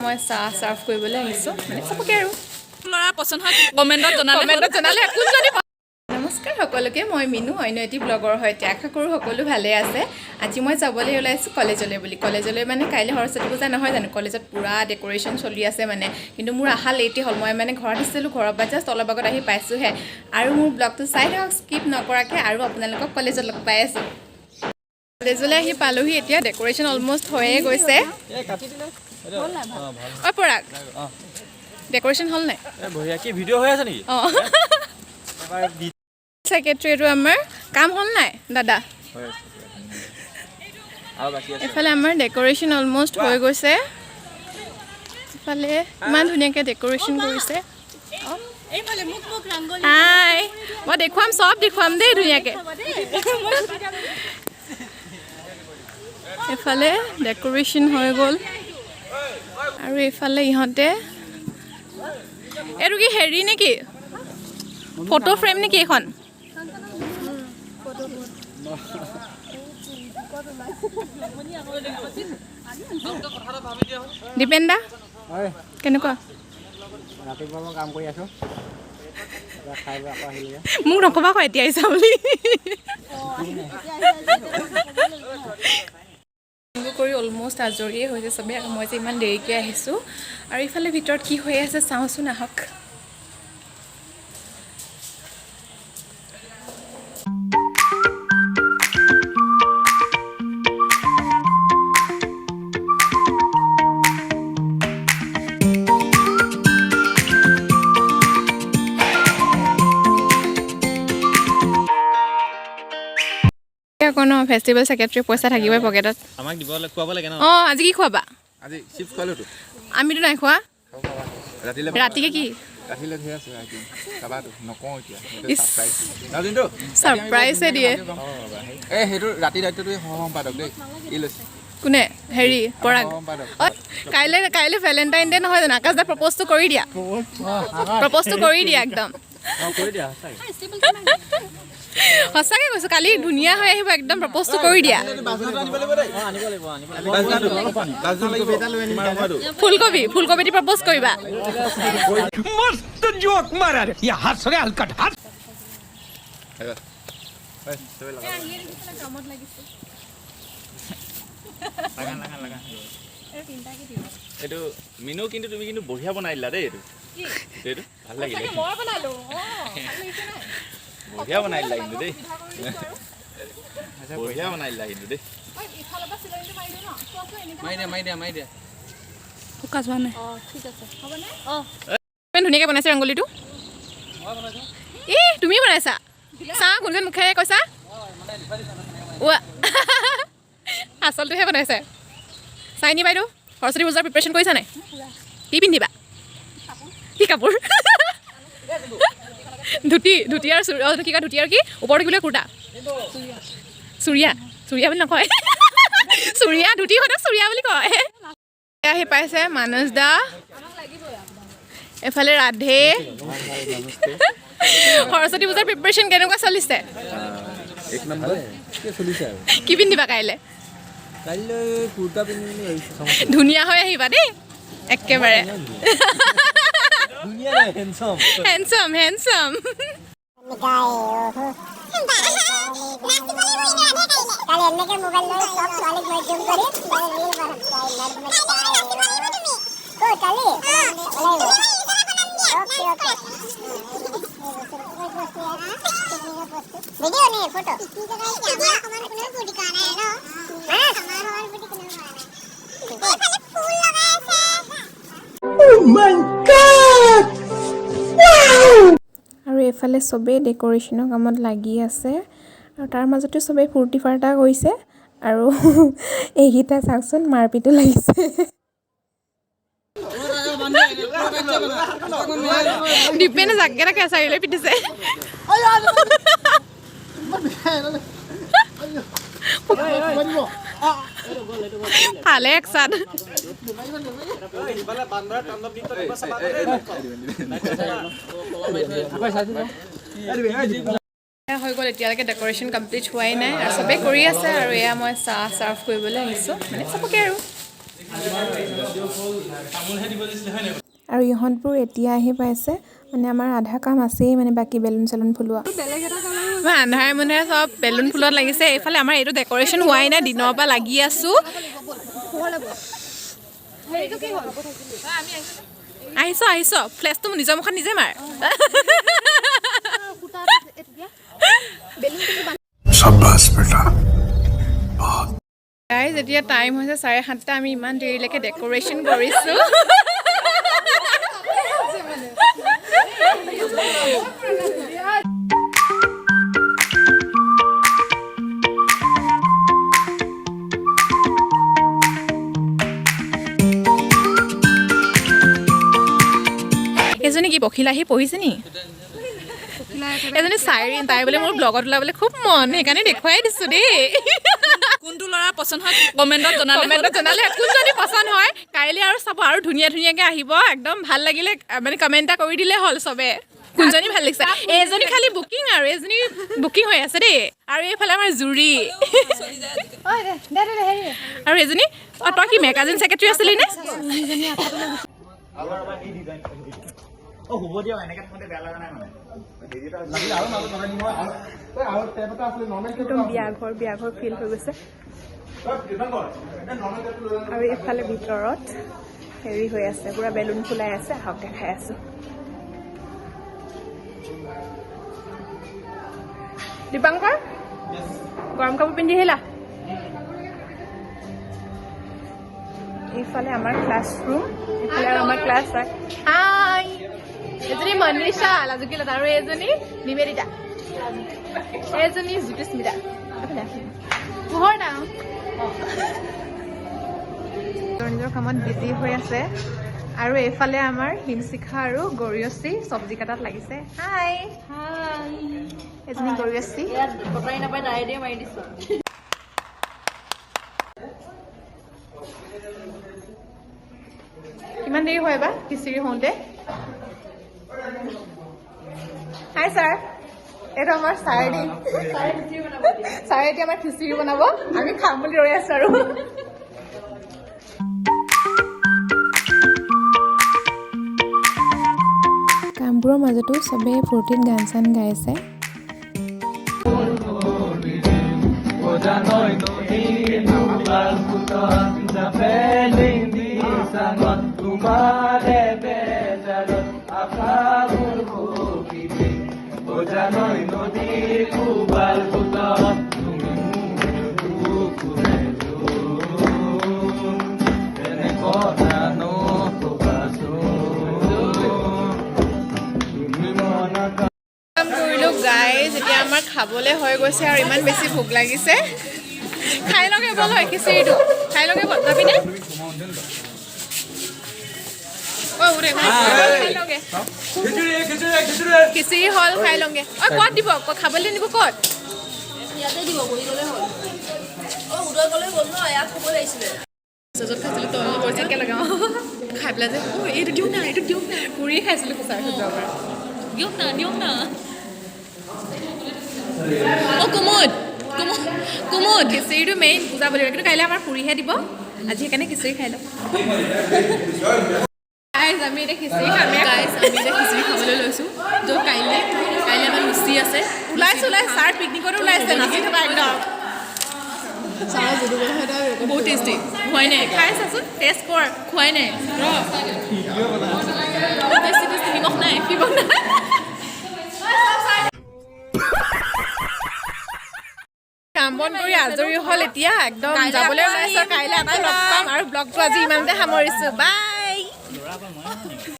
মই চাহ সাৰ্ভ কৰিবলৈ আহিছোঁ মানে সবকে আৰু ল'ৰা পছন্দ হয় কমেণ্টত জনালে নমস্কাৰ সকলোকে মই মিনু অন্য এটি ব্লগৰ সৈতে আশা কৰোঁ সকলো ভালে আছে আজি মই যাবলৈ ওলাইছোঁ কলেজলৈ মানে কাইলৈ সৰস্বতী পূজা নহয় জানো কলেজত পুৰা ডেকোৰেশ্যন চলি আছে মানে কিন্তু মোৰ আহা লেটেই হ'ল মই মানে ঘৰত আহিছিলোঁ ঘৰৰ পৰা জাষ্ট অলপ আগত আহি পাইছোঁহে আৰু মোৰ ব্লগটো চাই থাকক স্কিপ নকৰাকৈ আৰু আপোনালোকক কলেজত লগ পাই আছোঁ কলেজলৈ আহি পালোহি এতিয়া ডেকোৰেশ্যন অলমষ্ট হৈয়ে গৈছে ঐ পৰাগ ডেকোৰেশ্যন হ'ল নাই বঢ়িয়া কি ভিডিঅ' হৈ আছে নেকি অঁ সেক্ৰেটাৰীটো আমাৰ কাম হ'ল নাই দাদা এফালে আমাৰ ডেকোৰেশ্যন অলমষ্ট হৈ গৈছে এফালে ইমান ধুনীয়াকৈ ডেকোৰেশ্যন কৰিছে হাই মই দেখুৱাম চব দেখুৱাম দেই ধুনীয়াকৈ এফালে ডেকোৰেশ্যন হৈ গ'ল আৰু এইফালে ইহঁতে এইটো কি হেৰি নেকি ফটো ফ্ৰেম নেকি এখন দীপেন দা কেনেকুৱা মোক নকবা আকৌ এতিয়া আহিছা বুলি কৰি অলমষ্ট আজৰিয়ে হৈছে চবেই আৰু মই যে ইমান দেৰিকৈ আহিছোঁ আৰু ইফালে ভিতৰত কি হৈ আছে চাওঁচোন আহক কোনো ফেষ্টিভেল সেক্ৰেটাৰী পইচা থাকিবই পকেটত আমাক দিবলৈ খুৱাব লাগে ন অঁ আজি কি খুৱাবা আজি চিপছ খোৱালোতো আমিতো নাই খোৱা ৰাতিকে কি ৰাতিলে ধৰি আছে কাবাটো নকওঁ এতিয়া নাজিনটো সাৰপ্ৰাইজে দিয়ে এই সেইটো ৰাতি দায়িত্বটো সম্পাদক দেই ই লৈছে কোনে হেৰি পৰাগ কাইলৈ ভেলেণ্টাইন ডে নহয় জানো আকাশ দা প্ৰপ'জটো কৰি দিয়া একদম সঁচাকৈ কৈছোঁ কালি ধুনীয়া হৈ আহিব একদম প্ৰপ'জটো কৰি দিয়া ফুলকবি দি প্ৰপ'জ কৰিবা मस्त जोक मारा रे ये हंस रे हलकट हंस এইটো মিনু কিন্তু তুমি কিন্তু বঢ়িয়া বনাই দিলা দেই এইটো ভাল লাগিলে বঢ়িয়া বনাই দিলা কিন্তু দেই বঢ়িয়া বনাই দিলা কিন্তু দেই মাৰি দিয়া ফোকাছ হোৱা নাই ধুনীয়াকৈ বনাইছে ৰংগলীটো তুমি বনাইছা চাহ কোনজন মুখেৰে কৈছা আচলটোহে বনাইছে চাইনি বাইদেউ সৰস্বতী পূজাৰ প্ৰিপাৰেশ্যন কৰিছা নাই কি পিন্ধিবা কি কাপোৰ ধুতি আৰু কি কয় ধুতি আৰু কি ওপৰতে কি বোলে কুৰ্তা চুৰিয়া বুলি নকয় চুৰিয়া ধুতি সদায় চুৰিয়া বুলি কয় আহি পাইছে মানস দা এফালে ৰাধে সৰস্বতী পূজাৰ প্ৰিপাৰেশ্যন কেনেকুৱা চলিছে কি পিন্ধিবা কাইলৈ ধুনীয়া হৈ আহিবা দেই একেবাৰে হেণ্ডচাম আৰু এইফালে চবেই ডেকোৰেশ্যনৰ কামত লাগি আছে আৰু তাৰ মাজতে চবেই ফূৰ্তি ফাৰ্তা কৰিছে আৰু এইকেইটা চাওকচোন মাৰপিটো লাগিছে দীপেনে জাকেটা কেঁচাৰিলৈ পিটিছে ভালে একচাট হৈ গ'ল এতিয়ালৈকে ডেকোৰেশ্যন কমপ্লিট হোৱাই নাই আৰু চবেই কৰি আছে আৰু এয়া মই চাহ সাৰ্ভ কৰিবলৈ আহিছোঁ মানে চবকে আৰু আৰু ইহঁতবোৰ এতিয়া আহি পাইছে মানে আমাৰ আধা কাম আছেই মানে বাকী বেলুন চেলুন ফুলোৱা আন্ধাৰে মুন্ধাৰে চব বেলুন ফুলত লাগিছে এইফালে আমাৰ এইটো ডেক'ৰেশ্যন হোৱাই নাই দিনৰ পৰা লাগি আছোঁ আহিছ ফ্লেছটো নিজৰ মুখত নিজে মাৰ शाबाश बेटा গাইজ এতিয়া টাইম হৈছে 7:30 আমি ইমান দেৰিলৈকে ডেক'ৰেশ্যন কৰিছোঁ এজনী কি পখিলাহি পঢ়িছে নি এজনী চাইৰিন তাই বোলে মোৰ ব্লগত ওলাবলৈ খুব মন সেইকাৰণে দেখুৱাই দিছোঁ দেই কোনটো ল'ৰা পচন্দ হয় কমেণ্টত জনালে কোনজনী পচন্দ হয় কাইলৈ আৰু চাব আৰু ধুনীয়াকৈ আহিব একদম ভাল লাগিলে মানে কমেণ্ট এটা কৰি দিলে হ'ল চবে কোনজনী ভাল লাগিছে এইজনী খালি বুকিং আৰু এইজনী বুকিং হৈ আছে দেই আৰু এইফালে আমাৰ জুৰি আৰু এইজনী তই কি মেগাজিন ছেক্ৰেটাৰী আছিলি নে একদম বিয়া ঘৰ ফিল হৈ গৈছে আৰু এইফালে ভিতৰত হেৰি হৈ আছে পুৰা বেলুন ফুলাই আছে আহক দেখাই আছো দীপাংকৰ গৰম কাপোৰ পিন্ধি আহিলা এইফালে আমাৰ ক্লাছৰুম এইফালে আৰু আমাৰ ক্লাছ হয় হাই এজনী মনীষা লাজুকীলতা আৰু এজনী নিবেদিতা এজনী জ্যোতিস্মিতা নিজৰ কামত বিজি হৈ আছে আৰু এইফালে আমাৰ হিমশিখা আৰু গৰিয়সী চব্জি কাটাত লাগিছে হাই এজনী গৰিয়সী কিমান দেৰি হয় বা খিচিৰি হওঁতে হাই ছাৰ এইটো আমাৰ ছাৰে এতিয়া আমাৰ খিচিৰি বনাব আমি খাম বুলি ৰৈ আছো আৰু কামবোৰৰ মাজতো চবেই ফূৰ্তিত গান চান গাইছে গাইজ এতিয়া আমাৰ খাবলৈ হৈ গৈছে আৰু ইমান বেছি ভোক লাগিছে খাই লগে বল হয় খিচিৰিটো খাই লগে বল যাবিনে খিচিৰি হল খাই লগে ক'ত দিব খাবলৈ নিব ক'ত খাই পেলাই যে এইটো দিওঁ না পুৰিয়ে খাইছিলো দিয়ক না কুমুদ খিচিৰিটো মেইন পূজা বুলি কিন্তু কাইলৈ আমাৰ পুৰিহে দিব আজি সেইকাৰণে খিচিৰি খাই লওঁ আমি এতিয়া খিচিৰি খাবলৈ লৈছোঁ তো কাইলৈ আমাৰ লুচি আছে ওলাইছোঁ ছাৰ পিকনিকতো ওলাইছে নাচি থকা একদম বহুত টেষ্টি খোৱাই নাই খাই চাচোন টেষ্ট কৰ খোৱাই নাই নিমখ নাই কাম বন কৰি আজৰি হ'ল এতিয়া একদম যাবলৈ ওলাইছোঁ কাইলৈ আকৌ লগ পাম আৰু ব্লগটো আজি ইমানতে সামৰিছোঁ বাই